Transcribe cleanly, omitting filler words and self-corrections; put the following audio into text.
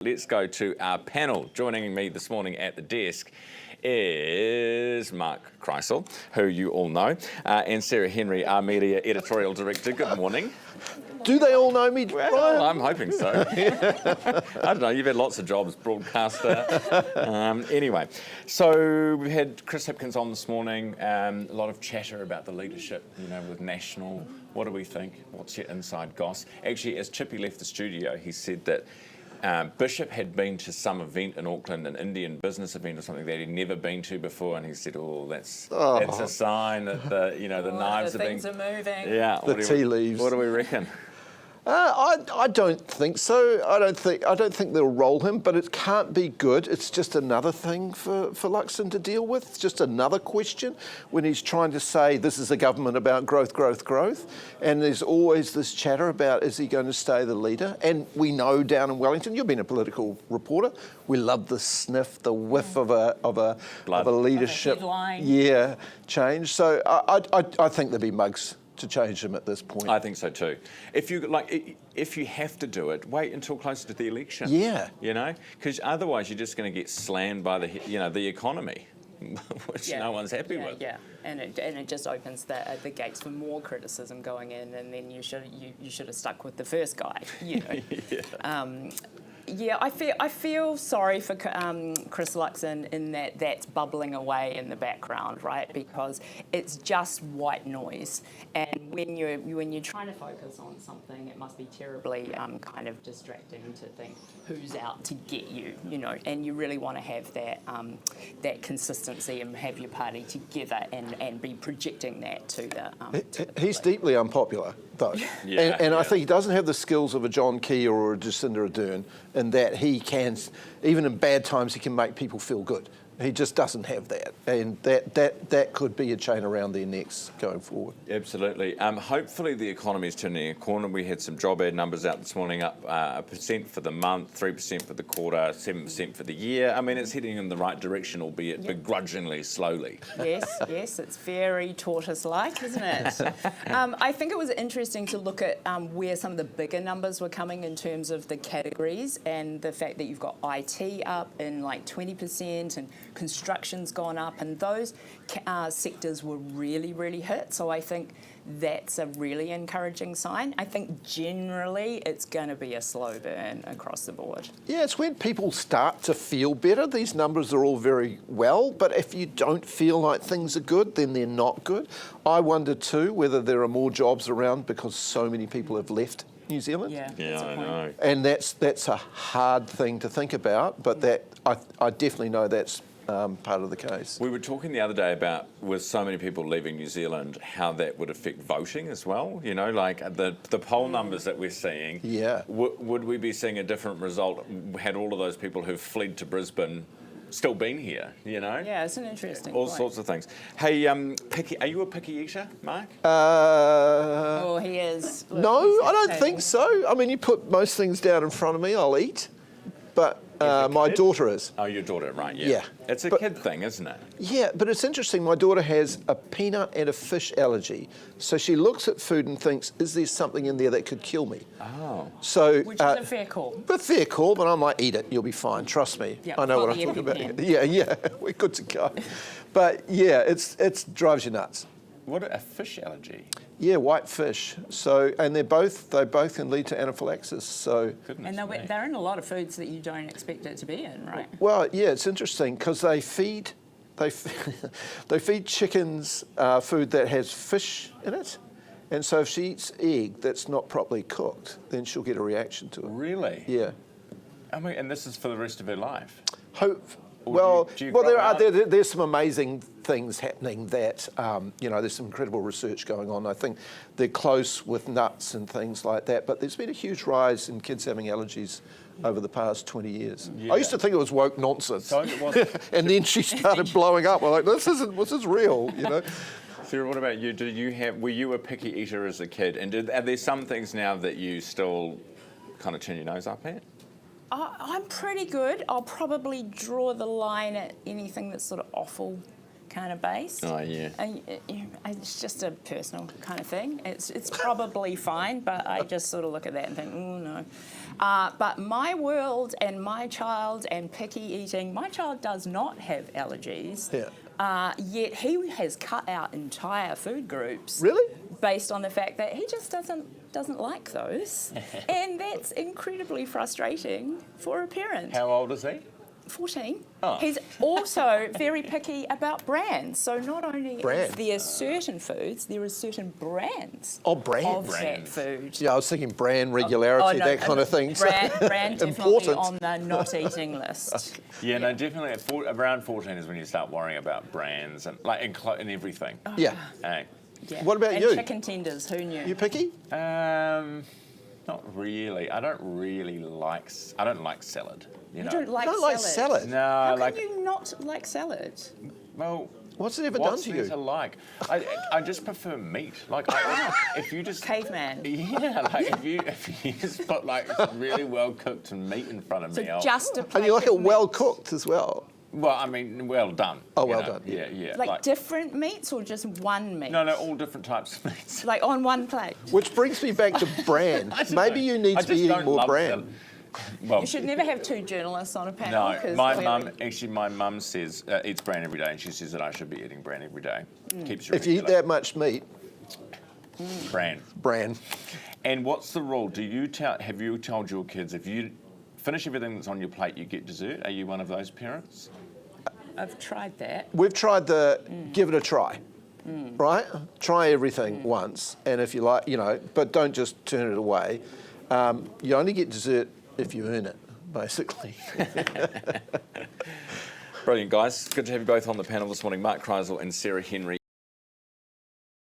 Let's go to our panel. Joining me this morning at the desk is Mark Crysell, who you all know, and Sarah Henry, our media editorial director. Good morning. Do they all know me, Brian? Well, I'm hoping so. I don't know, you've had lots of jobs, broadcaster. Anyway, so we've had Chris Hipkins on this morning, a lot of chatter about the leadership, with National. What do we think? What's your inside goss? Actually, as Chippy left the studio, he said that Bishop had been to some event in Auckland, an Indian business event or something that he'd never been to before, and he said, that's a sign that the knives are being... things are moving. Yeah. The tea leaves. What do we reckon? I don't think so. I don't think they'll roll him, but it can't be good. It's just another thing for Luxon to deal with. It's just another question when he's trying to say this is a government about growth, growth, growth. And there's always this chatter about is he going to stay the leader? And we know down in Wellington, you've been a political reporter, we love the sniff, the whiff of a leadership change. So I think there'll be mugs to change them at this point. I think so too. If you have to do it, wait until closer to the election. Yeah. Because otherwise you're just going to get slammed by the economy, which no one's happy with. Yeah, and it just opens the gates for more criticism going in, and then you should have stuck with the first guy. Yeah, I feel sorry for Chris Luxon in that that's bubbling away in the background, right? Because it's just white noise, and when you're trying to focus on something, it must be terribly kind of distracting to think who's out to get you, And you really want to have that consistency and have your party together and be projecting that to the. He's deeply unpopular, though, and I think he doesn't have the skills of a John Key or a Jacinda Ardern, in that he can, even in bad times, he can make people feel good. He just doesn't have that, and that could be a chain around their necks going forward. Absolutely. Hopefully the economy is turning a corner. We had some job ad numbers out this morning, up 1% for the month, 3% for the quarter, 7% for the year. I mean, it's heading in the right direction, albeit begrudgingly slowly. Yes, it's very tortoise-like, isn't it? I think it was interesting to look at where some of the bigger numbers were coming in terms of the categories, and the fact that you've got IT up in like 20% and construction's gone up, and those sectors were really, really hit. So I think that's a really encouraging sign. I think generally it's going to be a slow burn across the board. Yeah, it's when people start to feel better. These numbers are all very well, but if you don't feel like things are good, then they're not good. I wonder too whether there are more jobs around because so many people have left New Zealand. Yeah, I know. And that's a hard thing to think about, but that I definitely know that's part of the case. We were talking the other day about, with so many people leaving New Zealand, how that would affect voting as well. Like the poll numbers that we're seeing. Yeah. Would we be seeing a different result had all of those people who've fled to Brisbane still been here? Yeah, it's an interesting all point. Sorts of things. Hey, are you a picky eater, Mark? He is. Look, no, I don't think so. I mean, you put most things down in front of me, I'll eat, but my daughter is. Oh, your daughter, right, yeah. It's a kid thing, isn't it? Yeah, but it's interesting. My daughter has a peanut and a fish allergy. So she looks at food and thinks, is there something in there that could kill me? Oh. So, which is a fair call. A fair call, but I'm like, eat it, you'll be fine, trust me. Yeah, I know what I'm talking about. Yeah, we're good to go. But yeah, it drives you nuts. What, a fish allergy? Yeah, white fish. So, and they both can lead to anaphylaxis. So, and they're in a lot of foods that you don't expect it to be in, right? Well, yeah, it's interesting because they feed chickens food that has fish in it, and so if she eats egg that's not properly cooked, then she'll get a reaction to it. Really? Yeah. I mean, and this is for the rest of her life. There's some amazing things happening that, there's some incredible research going on. I think they're close with nuts and things like that, but there's been a huge rise in kids having allergies over the past 20 years. Yeah. I used to think it was woke nonsense. So it was. And then she started blowing up. We're like, this is real, Sarah, what about you? Were you a picky eater as a kid? And are there some things now that you still kind of turn your nose up at? I'm pretty good. I'll probably draw the line at anything that's sort of offal kind of based. Oh, yeah. And it's just a personal kind of thing. It's probably fine, but I just sort of look at that and think, oh no. But my world and my child and picky eating, my child does not have allergies. Yeah. Yet he has cut out entire food groups. Really? Based on the fact that he just doesn't like those. And that's incredibly frustrating for a parent. How old is he? 14. Oh. He's also very picky about brands. So not only Brand. is there certain foods, there are certain brands Oh, brand. of Brands. that food. Yeah, I was thinking brand regularity, no, that kind of thing. Brand definitely Important. on the not eating list. Yeah, no, definitely. Around 14 is when you start worrying about brands and like in everything. Yeah. Hey. Yeah. What about and you? chicken tenders, who knew? You picky? Not really. I don't like salad. You know. don't like I don't salad. like salad. No, How like can you not like salad? well. What's it ever What's done to there you? to like? I just prefer meat. Like if you just Caveman. Yeah, like if you just put like really well cooked meat in front of So me, I'll, just a plate And you like of it well meat. cooked as well. well, I mean, well done. Oh, you well know? done, yeah. Yeah. Like different meats or just one meat? no, all different types of meats. Like on one plate. Which brings me back to brand. I just Maybe don't- you need I to be just eating don't more love brand. salad. Well, You should never have two journalists on a panel. no, 'cause my clearly- mum says eats bran every day, and she says that I should be eating bran every day. Keeps you If you eat regular. that much meat, Bran. brand. And what's the rule? Have you told your kids if you finish everything that's on your plate, you get dessert? Are you one of those parents? I've tried that. We've tried the give it a try, right? Try everything once, and if you like, but don't just turn it away. You only get dessert if you earn it, basically. Brilliant, guys. Good to have you both on the panel this morning. Mark Crysell and Sarah Henry.